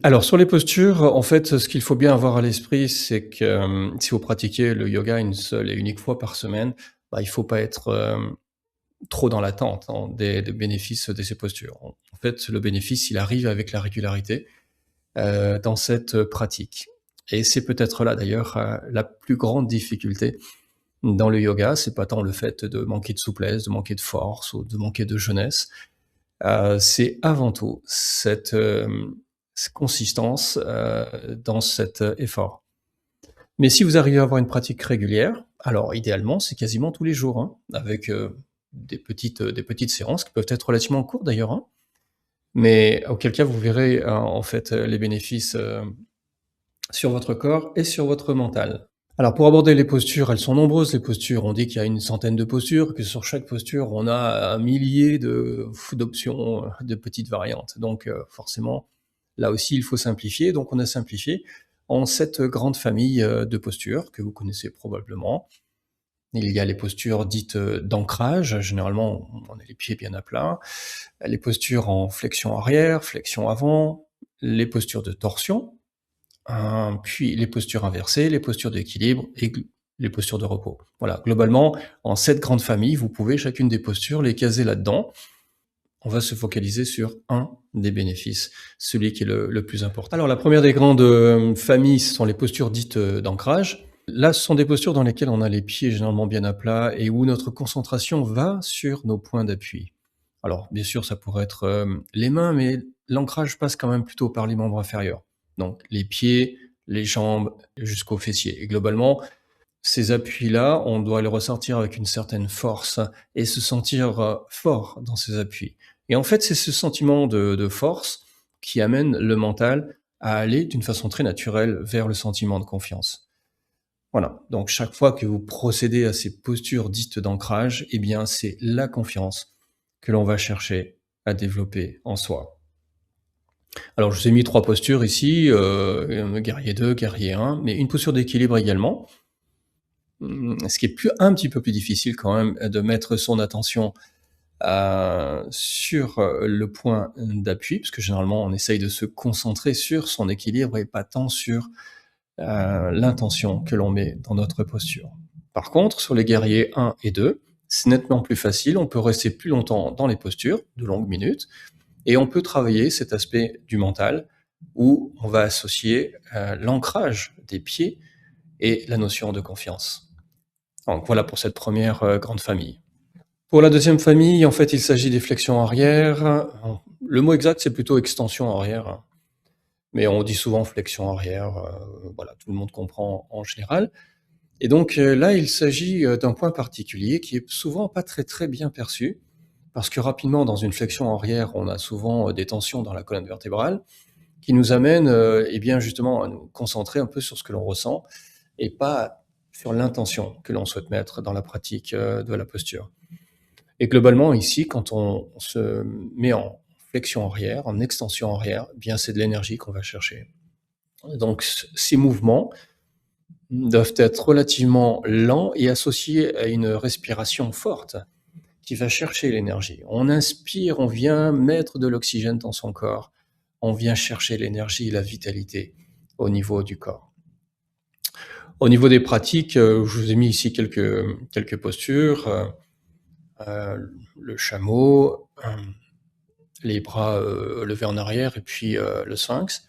Alors sur les postures, en fait, ce qu'il faut bien avoir à l'esprit, c'est que, si vous pratiquez le yoga une seule et unique fois par semaine, bah, il faut pas être, trop dans l'attente, hein, des bénéfices de ces postures. En fait, le bénéfice, il arrive avec la régularité, dans cette pratique et c'est peut-être là d'ailleurs, la plus grande difficulté dans le yoga. C'est pas tant le fait de manquer de souplesse, de manquer de force ou de manquer de jeunesse, c'est avant tout cette consistance, dans cet, effort. Mais si vous arrivez à avoir une pratique régulière, alors idéalement, c'est quasiment tous les jours, hein, avec, des petites séances qui peuvent être relativement courtes d'ailleurs, hein, mais auquel cas vous verrez, en fait, les bénéfices, sur votre corps et sur votre mental. Alors pour aborder les postures, elles sont nombreuses les postures. On dit qu'il y a une centaine de postures, que sur chaque posture, on a un millier d'options, de petites variantes. Donc forcément, là aussi, il faut simplifier. Donc on a simplifié en 7 grandes familles, de postures que vous connaissez probablement. Il y a les postures dites, d'ancrage. Généralement, on a les pieds bien à plat. Les postures en flexion arrière, flexion avant, les postures de torsion, puis les postures inversées, les postures d'équilibre et les postures de repos. Voilà, globalement, en 7 grandes familles, vous pouvez chacune des postures les caser là-dedans. On va se focaliser sur un des bénéfices, celui qui est le plus important. Alors la première des grandes, familles, ce sont les postures dites, d'ancrage. Là, ce sont des postures dans lesquelles on a les pieds généralement bien à plat et où notre concentration va sur nos points d'appui. Alors bien sûr, ça pourrait être, les mains, mais l'ancrage passe quand même plutôt par les membres inférieurs. Donc les pieds, les jambes jusqu'aux fessiers et globalement, ces appuis-là, on doit les ressentir avec une certaine force et se sentir, fort dans ces appuis. Et en fait, c'est ce sentiment de force qui amène le mental à aller d'une façon très naturelle vers le sentiment de confiance. Voilà, donc chaque fois que vous procédez à ces postures dites d'ancrage, eh bien, c'est la confiance que l'on va chercher à développer en soi. Alors je vous ai mis 3 postures ici, guerrier 2, guerrier 1, mais une posture d'équilibre également. Ce qui est un petit peu plus difficile quand même, de mettre son attention, sur, le point d'appui, parce que généralement on essaye de se concentrer sur son équilibre et pas tant sur, l'intention que l'on met dans notre posture. Par contre, sur les guerriers 1 et 2, c'est nettement plus facile, on peut rester plus longtemps dans les postures, de longues minutes, et on peut travailler cet aspect du mental où on va associer, l'ancrage des pieds et la notion de confiance. Donc voilà pour cette première grande famille. Pour la deuxième famille, en fait, il s'agit des flexions arrière. Le mot exact, c'est plutôt extension arrière, hein, mais on dit souvent flexion arrière, voilà, tout le monde comprend en général. Et donc là, il s'agit, d'un point particulier qui est souvent pas très, très bien perçu, parce que rapidement, dans une flexion arrière, on a souvent, des tensions dans la colonne vertébrale qui nous amènent, eh bien, justement, à nous concentrer un peu sur ce que l'on ressent et pas sur l'intention que l'on souhaite mettre dans la pratique, de la posture. Et globalement, ici, quand on se met en flexion arrière, en extension arrière, eh bien, c'est de l'énergie qu'on va chercher. Donc ces mouvements doivent être relativement lents et associés à une respiration forte qui va chercher l'énergie. On inspire, on vient mettre de l'oxygène dans son corps, on vient chercher l'énergie et la vitalité au niveau du corps. Au niveau des pratiques, je vous ai mis ici quelques postures, le chameau, les bras, levés en arrière et puis, le sphinx.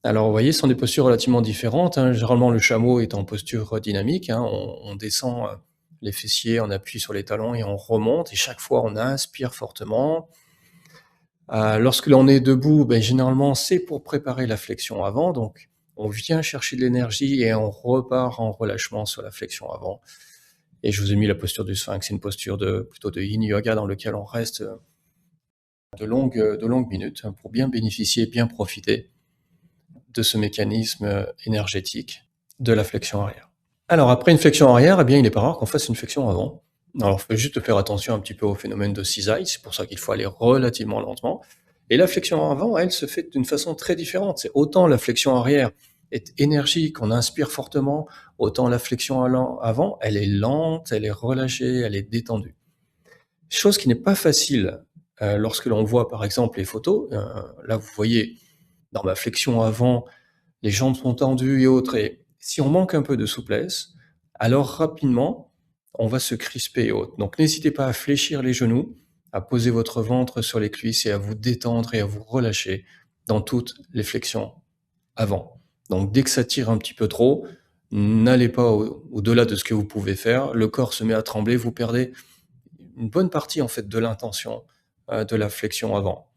Alors vous voyez, ce sont des postures relativement différentes, hein. Généralement, le chameau est en posture, dynamique, hein. On descend, les fessiers, on appuie sur les talons et on remonte et chaque fois on inspire fortement. Lorsque l'on est debout, généralement, c'est pour préparer la flexion avant, donc on vient chercher de l'énergie et on repart en relâchement sur la flexion avant. Et je vous ai mis la posture du sphinx, c'est une posture plutôt de yin yoga dans lequel on reste, de longues minutes, hein, pour bien bénéficier, bien profiter de ce mécanisme, énergétique de la flexion arrière. Alors après une flexion arrière, eh bien, il n'est pas rare qu'on fasse une flexion avant. Alors, faut juste faire attention un petit peu au phénomène de cisaille, c'est pour ça qu'il faut aller relativement lentement. Et la flexion avant, elle, se fait d'une façon très différente. C'est autant la flexion arrière est énergique, on inspire fortement, autant la flexion avant, elle est lente, elle est relâchée, elle est détendue. Chose qui n'est pas facile lorsque l'on voit par exemple les photos. Là, vous voyez dans ma flexion avant, les jambes sont tendues et autres et si on manque un peu de souplesse, alors rapidement, on va se crisper et autres. Donc n'hésitez pas à fléchir les genoux, à poser votre ventre sur les cuisses et à vous détendre et à vous relâcher dans toutes les flexions avant. Donc dès que ça tire un petit peu trop, n'allez pas au-delà de ce que vous pouvez faire. Le corps se met à trembler, vous perdez une bonne partie en fait de l'intention de la flexion avant.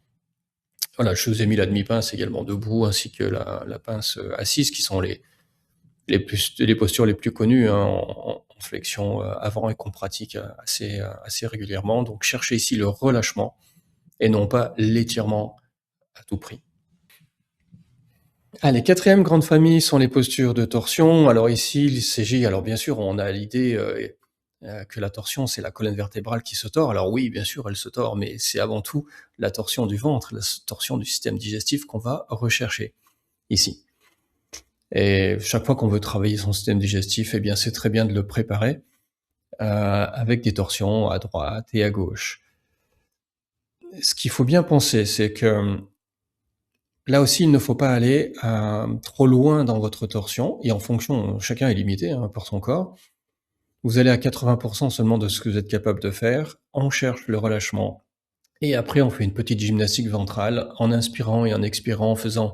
Voilà, je vous ai mis la demi-pince également debout, ainsi que la pince assise, qui sont les postures les plus connues hein, en flexion avant et qu'on pratique assez régulièrement. Donc cherchez ici le relâchement et non pas l'étirement à tout prix. Allez, quatrième grande famille sont les postures de torsion. Alors ici, il s'agit, alors bien sûr, on a l'idée que la torsion, c'est la colonne vertébrale qui se tord. Alors oui, bien sûr, elle se tord, mais c'est avant tout la torsion du ventre, la torsion du système digestif qu'on va rechercher ici. Et chaque fois qu'on veut travailler son système digestif, eh bien, c'est très bien de le préparer avec des torsions à droite et à gauche. Ce qu'il faut bien penser, c'est que là aussi, il ne faut pas aller trop loin dans votre torsion et en fonction, chacun est limité hein, par son corps. Vous allez à 80% seulement de ce que vous êtes capable de faire. On cherche le relâchement et après on fait une petite gymnastique ventrale en inspirant et en expirant, en faisant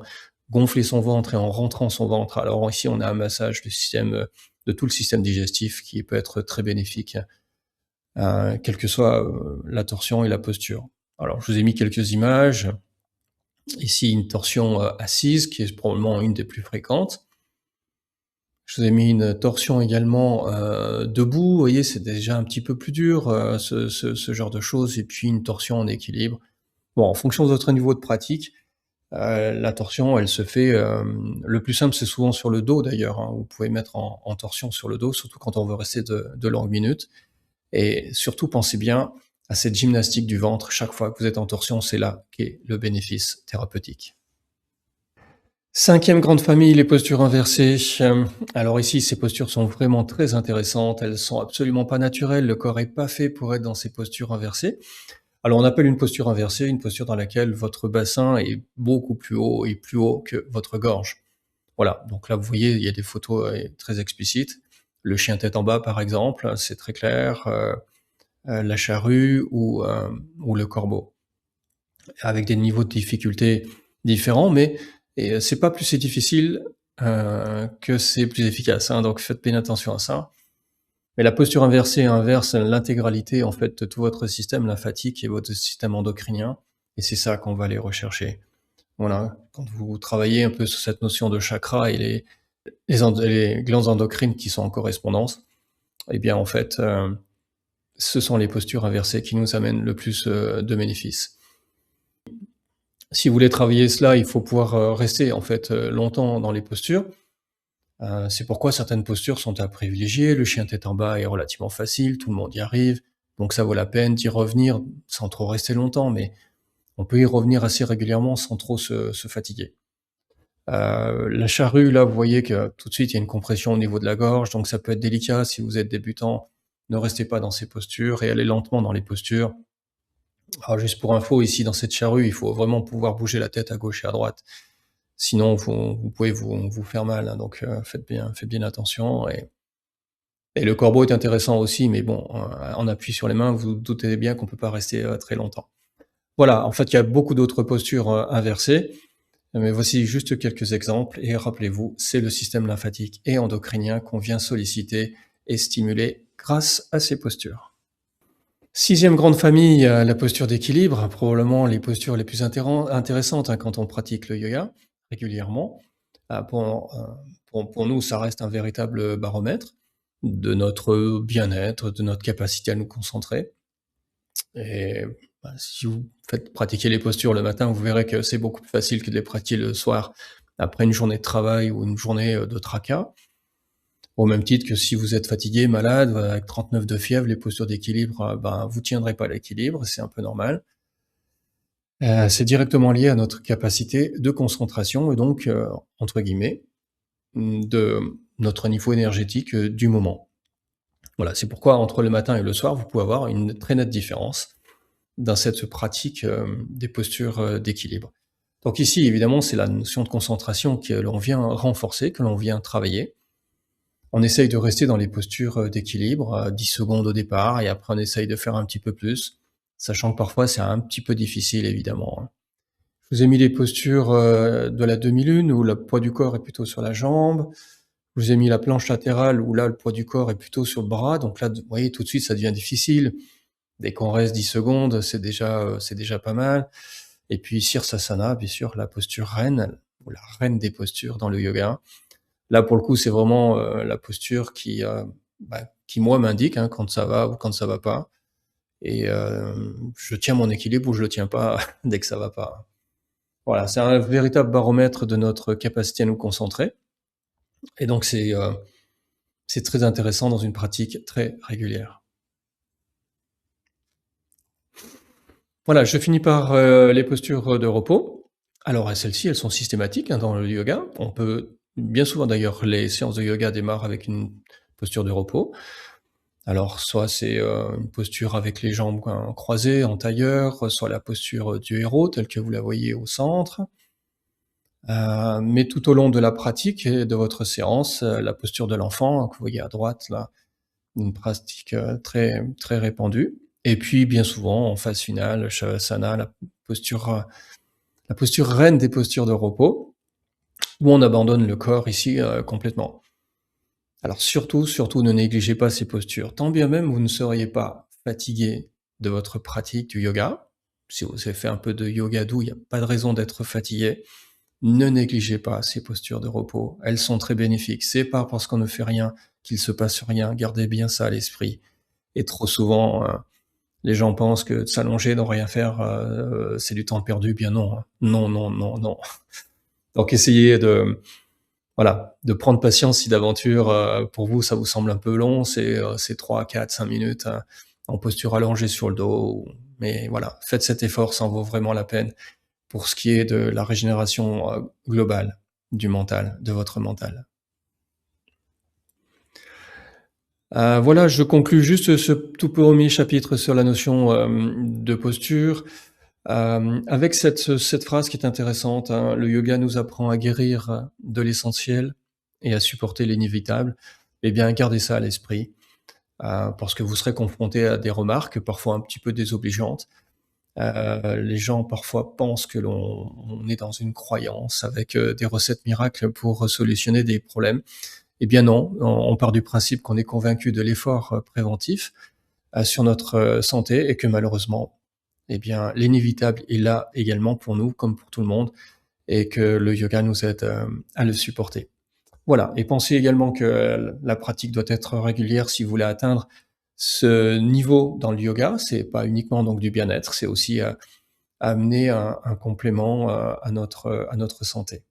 gonfler son ventre et en rentrant son ventre. Alors ici, on a un massage du système, de tout le système digestif qui peut être très bénéfique, quelle que soit la torsion et la posture. Alors, je vous ai mis quelques images. Ici, une torsion assise, qui est probablement une des plus fréquentes. Je vous ai mis une torsion également debout. Vous voyez, c'est déjà un petit peu plus dur, ce genre de choses. Et puis, une torsion en équilibre. Bon, en fonction de votre niveau de pratique, la torsion, elle se fait, le plus simple, c'est souvent sur le dos d'ailleurs, hein. Vous pouvez mettre en torsion sur le dos, surtout quand on veut rester de longues minutes. Et surtout, pensez bien à cette gymnastique du ventre. Chaque fois que vous êtes en torsion, c'est là qu'est le bénéfice thérapeutique. Cinquième grande famille, les postures inversées. Alors ici, ces postures sont vraiment très intéressantes. Elles sont absolument pas naturelles. Le corps est pas fait pour être dans ces postures inversées. Alors on appelle une posture inversée une posture dans laquelle votre bassin est beaucoup plus haut et plus haut que votre gorge. Voilà, donc là vous voyez, il y a des photos très explicites. Le chien tête en bas par exemple, c'est très clair. La charrue ou le corbeau. Avec des niveaux de difficulté différents, mais c'est pas plus c'est difficile que c'est plus efficace, hein, donc faites bien attention à ça. Mais la posture inversée inverse l'intégralité en fait de tout votre système lymphatique et votre système endocrinien, et c'est ça qu'on va aller rechercher. Voilà, quand vous travaillez un peu sur cette notion de chakra et les glandes endocrines qui sont en correspondance, eh bien en fait, ce sont les postures inversées qui nous amènent le plus de bénéfices. Si vous voulez travailler cela, il faut pouvoir rester en fait longtemps dans les postures. C'est pourquoi certaines postures sont à privilégier. Le chien tête en bas est relativement facile, tout le monde y arrive, donc ça vaut la peine d'y revenir sans trop rester longtemps, mais on peut y revenir assez régulièrement sans trop se fatiguer. La charrue, là, vous voyez que tout de suite, il y a une compression au niveau de la gorge, donc ça peut être délicat si vous êtes débutant. Ne restez pas dans ces postures et allez lentement dans les postures. Alors juste pour info, ici dans cette charrue, il faut vraiment pouvoir bouger la tête à gauche et à droite. Sinon, vous pouvez vous faire mal, hein, donc faites bien attention. Et le corbeau est intéressant aussi, mais bon, en appui sur les mains, vous doutez bien qu'on peut pas rester très longtemps. Voilà, en fait, il y a beaucoup d'autres postures inversées, mais voici juste quelques exemples. Et rappelez-vous, c'est le système lymphatique et endocrinien qu'on vient solliciter et stimuler grâce à ces postures. Sixième grande famille, la posture d'équilibre, probablement les postures les plus intéressantes hein, quand on pratique le yoga régulièrement. Pour nous, ça reste un véritable baromètre de notre bien-être, de notre capacité à nous concentrer. Et si vous faites pratiquer les postures le matin, vous verrez que c'est beaucoup plus facile que de les pratiquer le soir après une journée de travail ou une journée de tracas. Au même titre que si vous êtes fatigué, malade, avec 39 de fièvre, les postures d'équilibre, vous tiendrez pas l'équilibre, c'est un peu normal. C'est directement lié à notre capacité de concentration et donc, entre guillemets, de notre niveau énergétique du moment. Voilà, c'est pourquoi entre le matin et le soir, vous pouvez avoir une très nette différence dans cette pratique des postures d'équilibre. Donc ici, évidemment, c'est la notion de concentration que l'on vient renforcer, que l'on vient travailler. On essaye de rester dans les postures, d'équilibre, 10 secondes au départ et après on essaye de faire un petit peu plus, sachant que parfois c'est un petit peu difficile évidemment, hein. Je vous ai mis les postures, de la demi-lune où le poids du corps est plutôt sur la jambe. Je vous ai mis la planche latérale où là, le poids du corps est plutôt sur le bras, donc là, vous voyez, tout de suite, ça devient difficile. Dès qu'on reste 10 secondes, c'est déjà pas mal. Et puis Sirsasana, bien sûr, la posture reine, ou la reine des postures dans le yoga. Là, pour le coup, c'est vraiment, la posture qui moi m'indique, hein, quand ça va ou quand ça va pas et je tiens mon équilibre ou je le tiens pas dès que ça va pas. Voilà, c'est un véritable baromètre de notre capacité à nous concentrer et donc c'est très intéressant dans une pratique très régulière. Voilà, je finis par, les postures de repos. Alors, celles-ci, elles sont systématiques, hein, dans le yoga. On peut bien souvent d'ailleurs, les séances de yoga démarrent avec une posture de repos. Alors, soit c'est, une posture avec les jambes, croisées en tailleur, soit la posture, du héros telle que vous la voyez au centre. Mais tout au long de la pratique et de votre séance, la posture de l'enfant, que vous voyez à droite là, une pratique, très très répandue et puis bien souvent en phase finale, Shavasana, la posture reine des postures de repos, où on abandonne le corps ici, complètement. Alors surtout, surtout ne négligez pas ces postures. Tant bien même vous ne seriez pas fatigué de votre pratique du yoga, si vous avez fait un peu de yoga doux, il n'y a pas de raison d'être fatigué. Ne négligez pas ces postures de repos, elles sont très bénéfiques. C'est pas parce qu'on ne fait rien qu'il se passe rien, gardez bien ça à l'esprit et trop souvent, les gens pensent que de s'allonger, de rien faire, c'est du temps perdu. Bien non, hein. Non, non, non, non. Donc essayez de voilà, de prendre patience si d'aventure, pour vous, ça vous semble un peu long, c'est 3, 4, 5 minutes, en posture allongée sur le dos, mais voilà, faites cet effort, ça en vaut vraiment la peine pour ce qui est de la régénération, globale du mental, de votre mental. Voilà, je conclus juste ce tout premier chapitre sur la notion, de posture, avec cette phrase qui est intéressante, hein: «Le yoga nous apprend à guérir de l'essentiel et à supporter l'inévitable». Eh bien, gardez ça à l'esprit, parce que vous serez confrontés à des remarques parfois un petit peu désobligeantes. Les gens parfois pensent que l'on est dans une croyance avec, des recettes miracles pour solutionner des problèmes. Eh bien non, on part du principe qu'on est convaincu de l'effort, préventif, sur notre, santé et que malheureusement, eh bien, l'inévitable est là également pour nous, comme pour tout le monde et que le yoga nous aide, à le supporter. Voilà et pensez également que la pratique doit être régulière si vous voulez atteindre ce niveau dans le yoga. C'est pas uniquement donc du bien-être, c'est aussi, amener un complément, à notre santé.